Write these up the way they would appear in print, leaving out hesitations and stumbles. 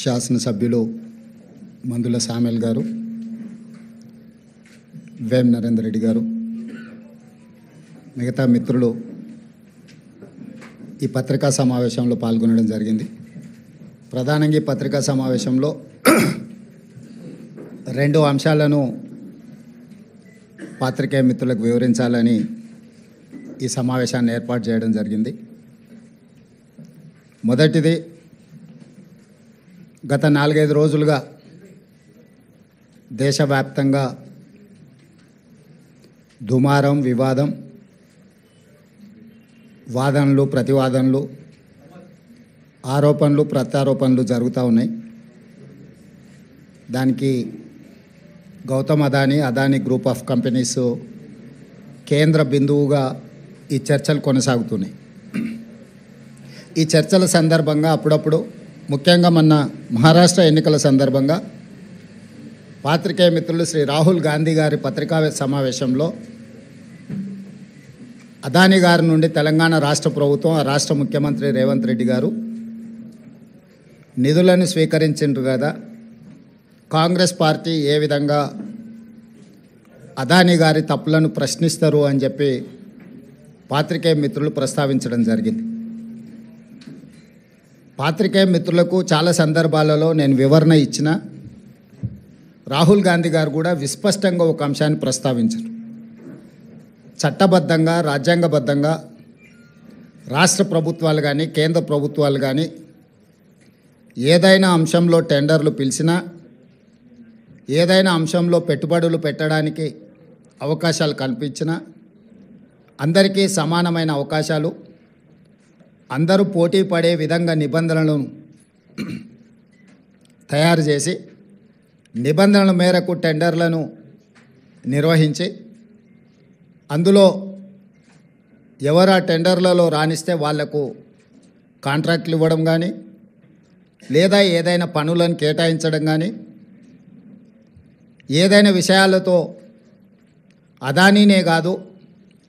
శాసనసభ్యులు మందుల సామెల్ గారు, వేం నరేందర్ రెడ్డి గారు, మిగతా మిత్రులు ఈ పత్రికా సమావేశంలో పాల్గొనడం జరిగింది. ప్రధానంగా ఈ పత్రికా సమావేశంలో రెండు అంశాలను పాత్రికేయ మిత్రులకు వివరించాలని ఈ సమావేశాన్ని ఏర్పాటు చేయడం జరిగింది. మొదటిది, గత 4-5 రోజులుగా దేశవ్యాప్తంగా దుమారం, వివాదం, వాదనలు, ప్రతివాదనలు, ఆరోపణలు, ప్రత్యారోపణలు జరుగుతూ ఉన్నాయి. దానికి Gautam Adani group of companies కేంద్ర బిందువుగా ఈ చర్చలు కొనసాగుతున్నాయి. ఈ చర్చల సందర్భంగా అప్పుడప్పుడు, ముఖ్యంగా మొన్న మహారాష్ట్ర ఎన్నికల సందర్భంగా పాత్రికేయ మిత్రులు శ్రీ రాహుల్ గాంధీ గారి పత్రికా సమావేశంలో అదానీ గారి నుండి తెలంగాణ రాష్ట్ర ప్రభుత్వం, ఆ రాష్ట్ర ముఖ్యమంత్రి రేవంత్ రెడ్డి గారు నిధులను స్వీకరించారు కదా, కాంగ్రెస్ పార్టీ ఏ విధంగా అదానీ గారి తప్పులను ప్రశ్నిస్తారు అని చెప్పి పాత్రికేయ మిత్రులు ప్రస్తావించడం జరిగింది. పాత్రికేయ మిత్రులకు చాలా సందర్భాలలో నేను వివరణ ఇచ్చిన, రాహుల్ గాంధీ గారు కూడా విస్పష్టంగా ఒక అంశాన్ని ప్రస్తావించారు. చట్టబద్ధంగా, రాజ్యాంగబద్ధంగా రాష్ట్ర ప్రభుత్వాలు కానీ కేంద్ర ప్రభుత్వాలు కానీ ఏదైనా అంశంలో టెండర్లు పిలిచినా, ఏదైనా అంశంలో పెట్టుబడులు పెట్టడానికి అవకాశాలు కల్పించినా అందరికీ సమానమైన అవకాశాలు, అందరూ పోటీ పడే విధంగా నిబంధనలను తయారు చేసి నిబంధనల మేరకు టెండర్లను నిర్వహించి అందులో ఎవరు ఆ టెండర్లలో రాణిస్తే వాళ్లకు కాంట్రాక్ట్లు ఇవ్వడం కానీ, లేదా ఏదైనా పనులను కేటాయించడం కానీ, ఏదైనా విషయాలతో అదానీనే కాదు,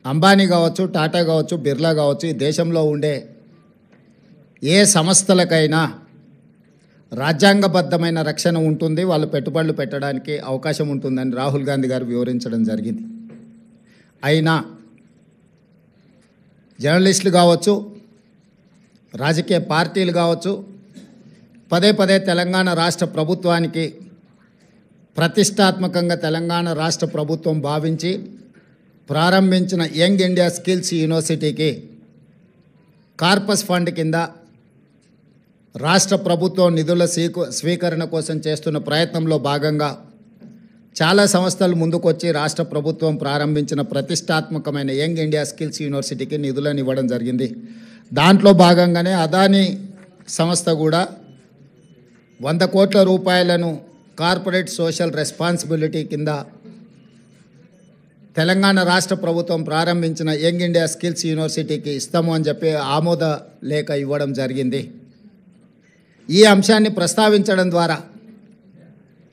అంబానీ కావచ్చు, టాటా కావచ్చు, బిర్లా కావచ్చు, ఈ దేశంలో ఉండే ఏ సంస్థలకైనా రాజ్యాంగబద్ధమైన రక్షణ ఉంటుంది, వాళ్ళు పెట్టుబడులు పెట్టడానికి అవకాశం ఉంటుందని రాహుల్ గాంధీ గారు వివరించడం జరిగింది. అయినా జర్నలిస్టులు కావచ్చు, రాజకీయ పార్టీలు కావచ్చు, పదే పదే తెలంగాణ రాష్ట్ర ప్రభుత్వానికి ప్రతిష్టాత్మకంగా తెలంగాణ రాష్ట్ర ప్రభుత్వం భావించి ప్రారంభించిన యంగ్ ఇండియా స్కిల్స్ యూనివర్సిటీకి కార్పస్ ఫండ్ కింద రాష్ట్ర ప్రభుత్వం నిధుల స్వీకరణ కోసం చేస్తున్న ప్రయత్నంలో భాగంగా చాలా సంస్థలు ముందుకొచ్చి రాష్ట్ర ప్రభుత్వం ప్రారంభించిన ప్రతిష్టాత్మకమైన యంగ్ ఇండియా స్కిల్స్ యూనివర్సిటీకి నిధులను ఇవ్వడం జరిగింది. దాంట్లో భాగంగానే అదానీ సంస్థ కూడా 100 కోట్ల రూపాయలను కార్పొరేట్ సోషల్ రెస్పాన్సిబిలిటీ కింద తెలంగాణ రాష్ట్ర ప్రభుత్వం ప్రారంభించిన యంగ్ ఇండియా స్కిల్స్ యూనివర్సిటీకి ఇస్తాము అని చెప్పి ఆమోద లేఖ ఇవ్వడం జరిగింది. ఈ అంశాన్ని ప్రస్తావించడం ద్వారా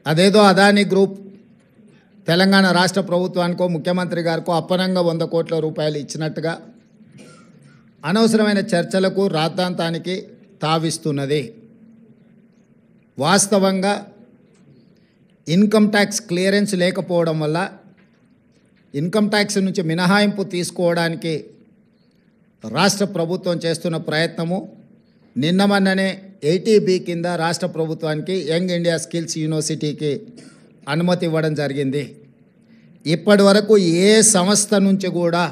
అదేదో అదానీ గ్రూప్ తెలంగాణ రాష్ట్ర ప్రభుత్వానికో ముఖ్యమంత్రి గారికో అప్పనంగా 100 కోట్ల రూపాయలు ఇచ్చినట్టుగా అనవసరమైన చర్చలకు, రాద్ధాంతానికి తావిస్తున్నది. వాస్తవంగా ఇన్కమ్ ట్యాక్స్ క్లియరెన్స్ లేకపోవడం వల్ల ఇన్కమ్ ట్యాక్స్ నుంచి మినహాయింపు తీసుకోవడానికి రాష్ట్ర ప్రభుత్వం చేస్తున్న ప్రయత్నము, నిన్న మొన్ననే 80B కింద రాష్ట్ర ప్రభుత్వానికి యంగ్ ఇండియా స్కిల్స్ యూనివర్సిటీకి అనుమతి ఇవ్వడం జరిగింది. ఇప్పటి వరకు ఏ సంస్థ నుంచి కూడా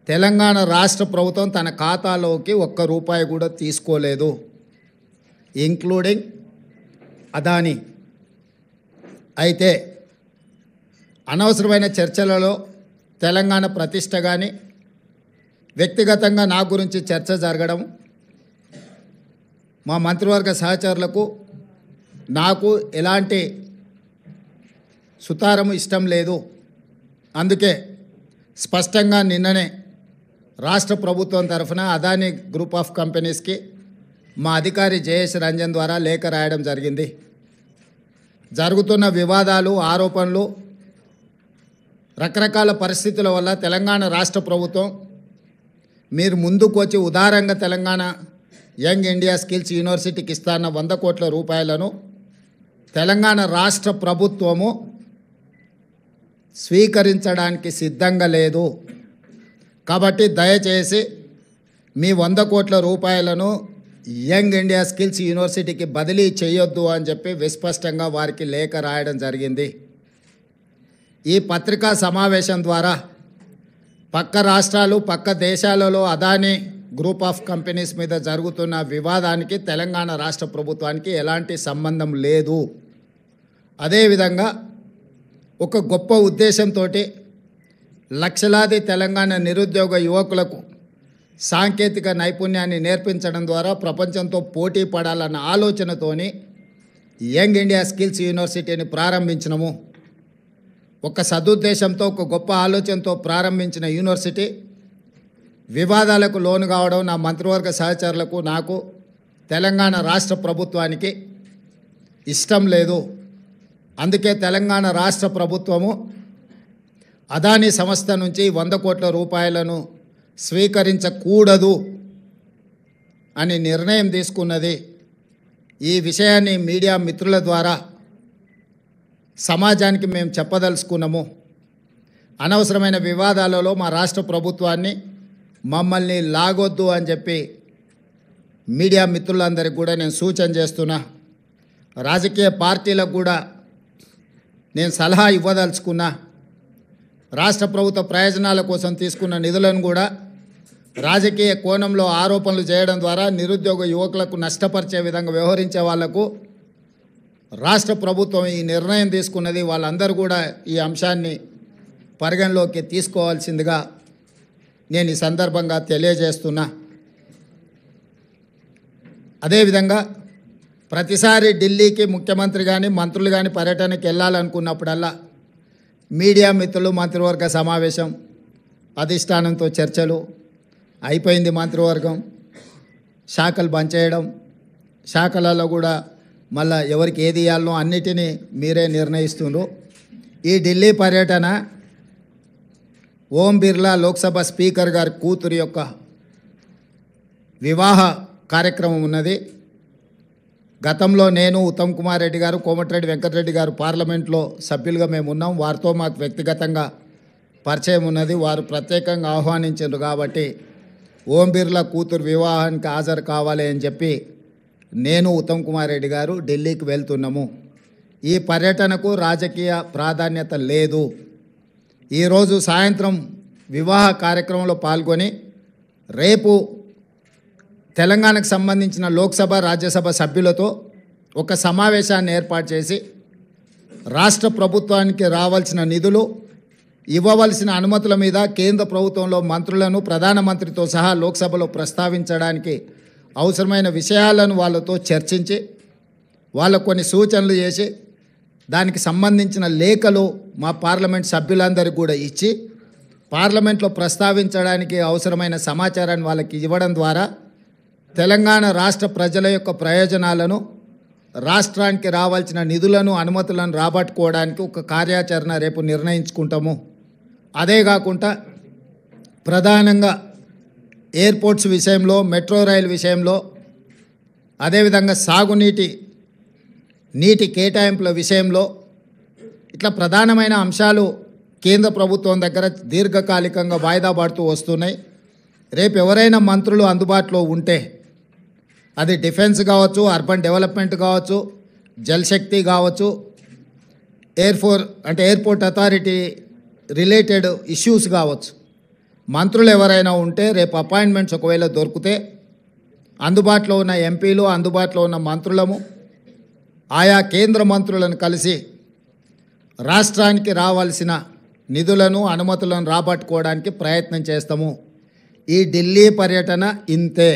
తెలంగాణ రాష్ట్ర ప్రభుత్వం తన ఖాతాలోకి 1 రూపాయి కూడా తీసుకోలేదు, ఇంక్లూడింగ్ అదానీ. అయితే అనవసరమైన చర్చలలో తెలంగాణ ప్రతిష్ట కానీ, వ్యక్తిగతంగా నా గురించి చర్చ జరగడం, మా మంత్రివర్గ సహచరులకు నాకు ఎలాంటి సుతారము ఇష్టం లేదు. అందుకే స్పష్టంగా నిన్ననే రాష్ట్ర ప్రభుత్వం తరఫున అదానీ గ్రూప్ ఆఫ్ కంపెనీస్కి మా అధికారి జయేష్ రంజన్ ద్వారా లేఖ రాయడం జరిగింది. జరుగుతున్న వివాదాలు, ఆరోపణలు, రకరకాల పరిస్థితుల వల్ల తెలంగాణ రాష్ట్ర ప్రభుత్వం మీరు ముందుకు వచ్చి ఉదారంగా తెలంగాణ యంగ్ ఇండియా స్కిల్స్ యూనివర్సిటీకి ఇస్తాన్న 100 కోట్ల రూపాయలను తెలంగాణ రాష్ట్ర ప్రభుత్వము స్వీకరించడానికి సిద్ధంగా లేదు. కాబట్టి దయచేసి మీ 100 కోట్ల రూపాయలను యంగ్ ఇండియా స్కిల్స్ యూనివర్సిటీకి బదిలీ చేయొద్దు అని చెప్పి విస్పష్టంగా వారికి లేఖ రాయడం జరిగింది. ఈ పత్రికా సమావేశం ద్వారా పక్క రాష్ట్రాలు పక్క దేశాలలో అదానీ గ్రూప్ ఆఫ్ కంపెనీస్ మీద జరుగుతున్న వివాదానికి తెలంగాణ రాష్ట్ర ప్రభుత్వానికి ఎలాంటి సంబంధం లేదు. అదేవిధంగా ఒక గొప్ప ఉద్దేశంతో లక్షలాది తెలంగాణ నిరుద్యోగ యువకులకు సాంకేతిక నైపుణ్యాన్ని నేర్పించడం ద్వారా ప్రపంచంతో పోటీ పడాలన్న ఆలోచనతోని యంగ్ ఇండియా స్కిల్స్ యూనివర్సిటీని ప్రారంభించినము. ఒక సదుద్దేశంతో ఒక గొప్ప ఆలోచనతో ప్రారంభించిన యూనివర్సిటీ వివాదాలకు లోను కావడం నా మంత్రివర్గ సహచరులకు నాకు తెలంగాణ రాష్ట్ర ప్రభుత్వానికి ఇష్టం లేదు. అందుకే తెలంగాణ రాష్ట్ర ప్రభుత్వము అదానీ సంస్థ నుంచి 100 కోట్ల రూపాయలను స్వీకరించకూడదు అని నిర్ణయం తీసుకున్నది. ఈ విషయాన్ని మీడియా మిత్రుల ద్వారా సమాజానికి మేము చెప్పదలుచుకున్నాము. అనవసరమైన వివాదాలలో మా రాష్ట్ర ప్రభుత్వాన్ని మమ్మల్ని లాగొద్దు అని చెప్పి మీడియా మిత్రులందరికీ కూడా నేను సూచన చేస్తున్నా. రాజకీయ పార్టీలకు కూడా నేను సలహా ఇవ్వదలుచుకున్నా. రాష్ట్ర ప్రభుత్వ ప్రయోజనాల కోసం తీసుకున్న నిధులను కూడా రాజకీయ కోణంలో ఆరోపణలు చేయడం ద్వారా నిరుద్యోగ యువకులకు నష్టపరిచే విధంగా వ్యవహరించే వాళ్లకు రాష్ట్ర ప్రభుత్వం ఈ నిర్ణయం తీసుకున్నది. వాళ్ళందరూ కూడా ఈ అంశాన్ని పరిగణలోకి తీసుకోవాల్సిందిగా నేను ఈ సందర్భంగా తెలియజేస్తున్నా. అదేవిధంగా ప్రతిసారి ఢిల్లీకి ముఖ్యమంత్రి కానీ మంత్రులు కానీ పర్యటనకి వెళ్ళాలనుకున్నప్పుడల్లా మీడియా మిత్రులు మంత్రివర్గ సమావేశం, అధిష్టానంతో చర్చలు అయిపోయింది. మంత్రివర్గం శాఖలు బంద్ చేయడం, శాఖలలో కూడా మళ్ళా ఎవరికి ఏది ఇవ్వాలనో అన్నిటినీ మీరే నిర్ణయిస్తున్నారు. ఈ ఢిల్లీ పర్యటన ఓం బిర్లా లోక్సభ స్పీకర్ గారి కూతురు యొక్క వివాహ కార్యక్రమం ఉన్నది. గతంలో నేను, ఉత్తమ్ కుమార్ రెడ్డి గారు, కోమటిరెడ్డి వెంకటరెడ్డి గారు పార్లమెంట్లో సభ్యులుగా మేము ఉన్నాం. వారితో మాకు వ్యక్తిగతంగా పరిచయం ఉన్నది. వారు ప్రత్యేకంగా ఆహ్వానించారు కాబట్టి ఓం బిర్లా కూతురు వివాహానికి హాజరు కావాలి అని చెప్పి నేను, ఉత్తమ్ కుమార్ రెడ్డి గారు ఢిల్లీకి వెళ్తున్నాము. ఈ పర్యటనకు రాజకీయ ప్రాధాన్యత లేదు. ఈరోజు సాయంత్రం వివాహ కార్యక్రమంలో పాల్గొని రేపు తెలంగాణకు సంబంధించిన లోక్సభ రాజ్యసభ సభ్యులతో ఒక సమావేశాన్ని ఏర్పాటు చేసి రాష్ట్ర ప్రభుత్వానికి రావాల్సిన నిధులు, ఇవ్వవలసిన అనుమతుల మీద కేంద్ర ప్రభుత్వంలో మంత్రులను ప్రధానమంత్రితో సహా లోక్సభలో ప్రస్తావించడానికి అవసరమైన విషయాలను వాళ్ళతో చర్చించి వాళ్ళకు కొన్ని సూచనలు చేసి దానికి సంబంధించిన లేఖలు మా పార్లమెంట్ సభ్యులందరికీ కూడా ఇచ్చి పార్లమెంట్లో ప్రస్తావించడానికి అవసరమైన సమాచారాన్ని వాళ్ళకి ఇవ్వడం ద్వారా తెలంగాణ రాష్ట్ర ప్రజల యొక్క ప్రయోజనాలను, రాష్ట్రానికి రావాల్సిన నిధులను, అనుమతులను రాబట్టుకోవడానికి ఒక కార్యాచరణ రేపు నిర్ణయించుకుంటాము. అదే కాకుండా ప్రధానంగా ఎయిర్పోర్ట్స్ విషయంలో, మెట్రో రైలు విషయంలో, అదేవిధంగా నీటి కేటాయింపుల విషయంలో ఇట్లా ప్రధానమైన అంశాలు కేంద్ర ప్రభుత్వం దగ్గర దీర్ఘకాలికంగా వాయిదా పడుతూ వస్తున్నాయి. రేపు ఎవరైనా మంత్రులు అందుబాటులో ఉంటే అది డిఫెన్స్ కావచ్చు, అర్బన్ డెవలప్మెంట్ కావచ్చు, జలశక్తి కావచ్చు, ఎయిర్పోర్ట్ అథారిటీ రిలేటెడ్ ఇష్యూస్ కావచ్చు, మంత్రులు ఎవరైనా ఉంటే రేపు అపాయింట్మెంట్స్ ఒకవేళ దొరికితే అందుబాటులో ఉన్న ఎంపీలు, అందుబాటులో ఉన్న మంత్రులము ఆయా కేంద్ర మంత్రులను కలిసి రాష్ట్రానికి రావాల్సిన నిధులను, అనుమతులను రాబట్టుకోవడానికి ప్రయత్నం చేస్తాము. ఈ ఢిల్లీ పర్యటన ఇంతే.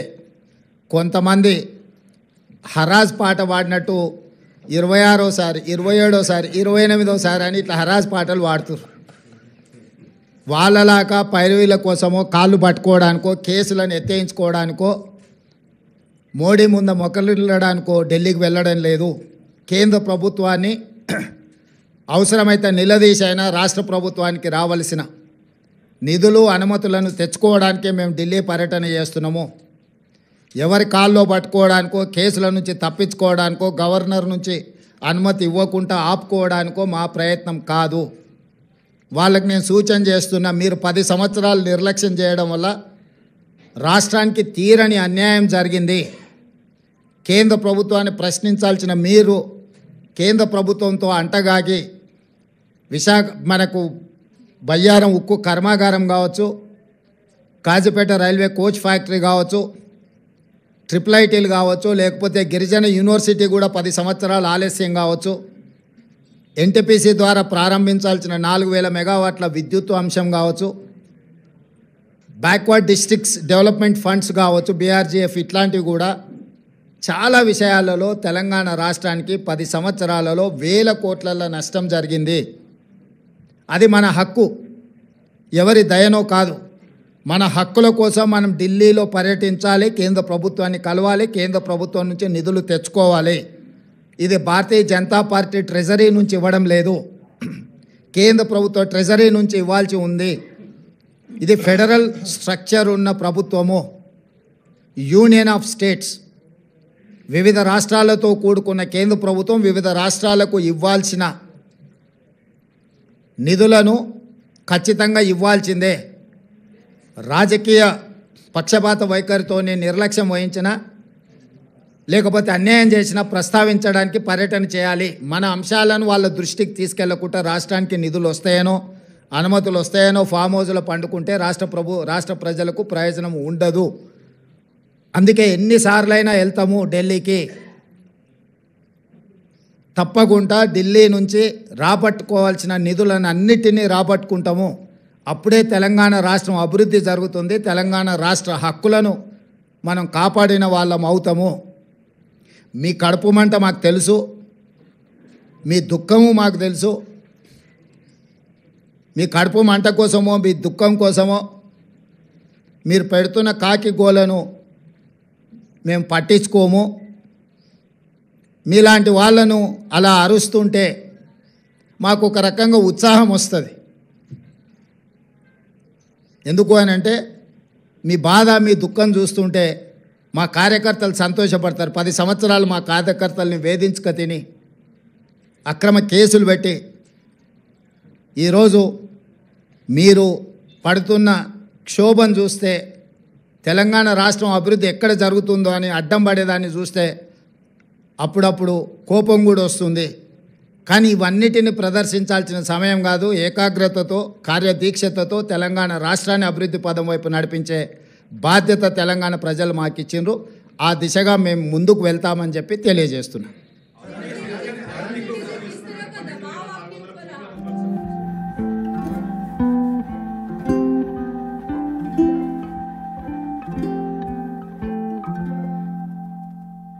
కొంతమంది హరాజ్ పాట పాడినట్టు 26సారి, 27సారి, 28సారి అని ఇట్లా హరాజ్ పాటలు పాడుతున్నారు. వాళ్ళలాగా పైరవీల కోసమో, కాళ్ళు పట్టుకోవడానికో, కేసులను ఎత్తేయించుకోవడానికో, మోడీ ముందు మొక్కలిల్లడానికో ఢిల్లీకి వెళ్ళడం లేదు. కేంద్ర ప్రభుత్వాన్ని అవసరమైతే నిలదీసైనా రాష్ట్ర ప్రభుత్వానికి రావాల్సిన నిధులు, అనుమతులను తెచ్చుకోవడానికే మేము ఢిల్లీ పర్యటన చేస్తున్నాము. ఎవరి కాల్లో పట్టుకోవడానికో, కేసుల నుంచి తప్పించుకోవడానికో, గవర్నర్ నుంచి అనుమతి ఇవ్వకుండా ఆపుకోవడానికో మా ప్రయత్నం కాదు. వాళ్ళకి నేను సూచన చేస్తున్నా, మీరు 10 సంవత్సరాలు నిర్లక్ష్యం చేయడం వల్ల రాష్ట్రానికి తీరని అన్యాయం జరిగింది. కేంద్ర ప్రభుత్వాన్ని ప్రశ్నించాల్సిన మీరు కేంద్ర ప్రభుత్వంతో అంటగాగి మనకు బయ్యారం ఉక్కు కర్మాగారం కావచ్చు, కాజీపేట రైల్వే కోచ్ ఫ్యాక్టరీ కావచ్చు, IIITలు కావచ్చు, లేకపోతే గిరిజన యూనివర్సిటీ కూడా 10 సంవత్సరాలు ఆలస్యం కావచ్చు, ఎన్టీపీసీ ద్వారా ప్రారంభించాల్సిన 4000 మెగావాట్ల విద్యుత్ అంశం కావచ్చు, బ్యాక్వర్డ్ డిస్ట్రిక్ట్స్ డెవలప్మెంట్ ఫండ్స్ కావచ్చు, బీఆర్జీఎఫ్, ఇట్లాంటివి కూడా చాలా విషయాలలో తెలంగాణ రాష్ట్రానికి 10 సంవత్సరాలలో వేల కోట్ల నష్టం జరిగింది. అది మన హక్కు, ఎవరి దయనో కాదు. మన హక్కుల కోసం మనం ఢిల్లీలో పర్యటించాలి, కేంద్ర ప్రభుత్వాన్ని కలవాలి, కేంద్ర ప్రభుత్వం నుంచి నిధులు తెచ్చుకోవాలి. ఇది భారతీయ జనతా పార్టీ ట్రెజరీ నుంచి ఇవ్వడం లేదు, కేంద్ర ప్రభుత్వ ట్రెజరీ నుంచి ఇవ్వాల్సి ఉంది. ఇది ఫెడరల్ స్ట్రక్చర్ ఉన్న ప్రభుత్వము, యూనియన్ ఆఫ్ స్టేట్స్. వివిధ రాష్ట్రాలతో కూడుకున్న కేంద్ర ప్రభుత్వం వివిధ రాష్ట్రాలకు ఇవ్వాల్సిన నిధులను ఖచ్చితంగా ఇవ్వాల్సిందే. రాజకీయ పక్షపాత వైఖరితోనే నిర్లక్ష్యం వహించిన, లేకపోతే అన్యాయం చేసినా ప్రస్తావించడానికి పర్యటన చేయాలి. మన అంశాలను వాళ్ళ దృష్టికి తీసుకెళ్లకుండా రాష్ట్రానికి నిధులు వస్తాయనో, అనుమతులు వస్తాయనో ఫామ్ హౌస్లో పండుకుంటే రాష్ట్ర ప్రజలకు ప్రయోజనం ఉండదు. అందుకే ఎన్నిసార్లైనా వెళ్తాము ఢిల్లీకి. తప్పకుండా ఢిల్లీ నుంచి రాబట్టుకోవాల్సిన నిధులను అన్నిటినీ రాబట్టుకుంటాము. అప్పుడే తెలంగాణ రాష్ట్రం అభివృద్ధి జరుగుతుంది. తెలంగాణ రాష్ట్ర హక్కులను మనం కాపాడిన వాళ్ళం అవుతాము. మీ కడుపు మంట మాకు తెలుసు, మీ దుఃఖము మాకు తెలుసు. మీ కడుపు మంట కోసమో మీ దుఃఖం కోసమో మీరు పెడుతున్న కాకి గోలను మేము పట్టించుకోము. మీలాంటి వాళ్ళను అలా అరుస్తుంటే మాకు ఒక రకంగా ఉత్సాహం వస్తుంది. ఎందుకు అని అంటే మీ బాధ, మీ దుఃఖం చూస్తుంటే మా కార్యకర్తలు సంతోషపడతారు. 10 సంవత్సరాలు మా కార్యకర్తల్ని వేధించుక తిని అక్రమ కేసులు పెట్టి ఈరోజు మీరు పడుతున్న క్షోభం చూస్తే, తెలంగాణ రాష్ట్రం అభివృద్ధి ఎక్కడ జరుగుతుందో అని అడ్డం పడేదాన్ని చూస్తే అప్పుడప్పుడు కోపం కూడా వస్తుంది. కానీ ఇవన్నిటిని ప్రదర్శించాల్సిన సమయం కాదు. ఏకాగ్రతతో, కార్యదీక్షతతో తెలంగాణ రాష్ట్రాన్ని అభివృద్ధి పదం వైపు నడిపించే బాధ్యత తెలంగాణ ప్రజలు మాకు ఇచ్చిండ్రు. ఆ దిశగా మేము ముందుకు వెళ్తామని చెప్పి తెలియజేస్తున్నాం.